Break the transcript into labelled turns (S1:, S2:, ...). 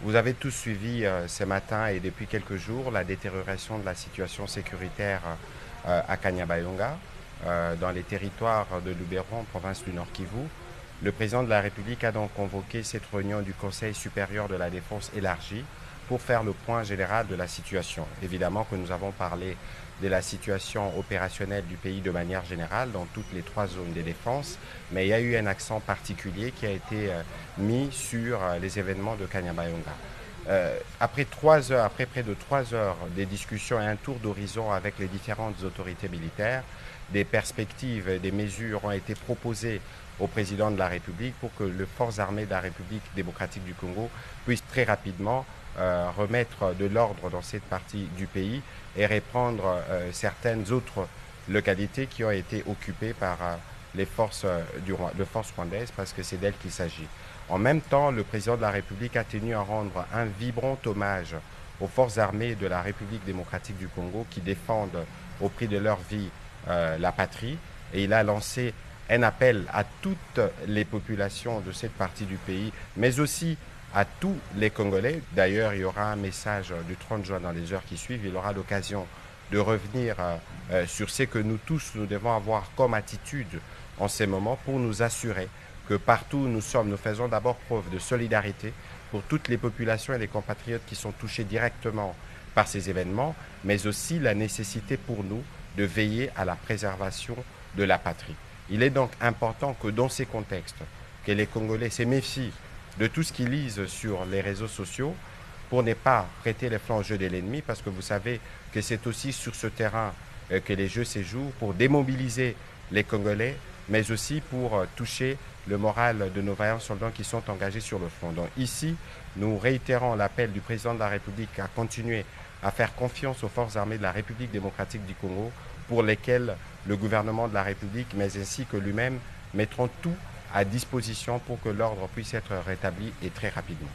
S1: Vous avez tous suivi ce matin et depuis quelques jours la détérioration de la situation sécuritaire à Kanyabayonga, dans les territoires de Lubero, en province du Nord Kivu. Le président de la République a donc convoqué cette réunion du Conseil supérieur de la défense élargie pour faire le point général de la situation. Évidemment que nous avons parlé de la situation opérationnelle du pays de manière générale dans toutes les trois zones de défense, mais il y a eu un accent particulier qui a été mis sur les événements de Kanyabayonga. Après 3 heures, après près de 3 heures des discussions et un tour d'horizon avec les différentes autorités militaires, des perspectives et des mesures ont été proposées au président de la République pour que les forces armées de la République démocratique du Congo puissent très rapidement remettre de l'ordre dans cette partie du pays et reprendre certaines autres localités qui ont été occupées par les forces, de forces rwandaises, parce que c'est d'elles qu'il s'agit. En même temps, le président de la République a tenu à rendre un vibrant hommage aux forces armées de la République démocratique du Congo qui défendent au prix de leur vie la patrie, et il a lancé un appel à toutes les populations de cette partie du pays, mais aussi à tous les Congolais. D'ailleurs, il y aura un message du 30 juin dans les heures qui suivent. Il aura l'occasion de revenir sur ce que nous tous, nous devons avoir comme attitude en ces moments pour nous assurer que partout où nous sommes, nous faisons d'abord preuve de solidarité pour toutes les populations et les compatriotes qui sont touchés directement par ces événements, mais aussi la nécessité pour nous de veiller à la préservation de la patrie. Il est donc important que dans ces contextes, que les Congolais se méfient de tout ce qu'ils lisent sur les réseaux sociaux pour ne pas prêter les flancs au jeu de l'ennemi, parce que vous savez que c'est aussi sur ce terrain que les jeux se jouent, pour démobiliser les Congolais, mais aussi pour toucher le moral de nos vaillants soldats qui sont engagés sur le front. Donc ici, nous réitérons l'appel du président de la République à continuer à faire confiance aux forces armées de la République démocratique du Congo, pour lesquelles le gouvernement de la République, mais ainsi que lui-même, mettront tout à disposition pour que l'ordre puisse être rétabli, et très rapidement.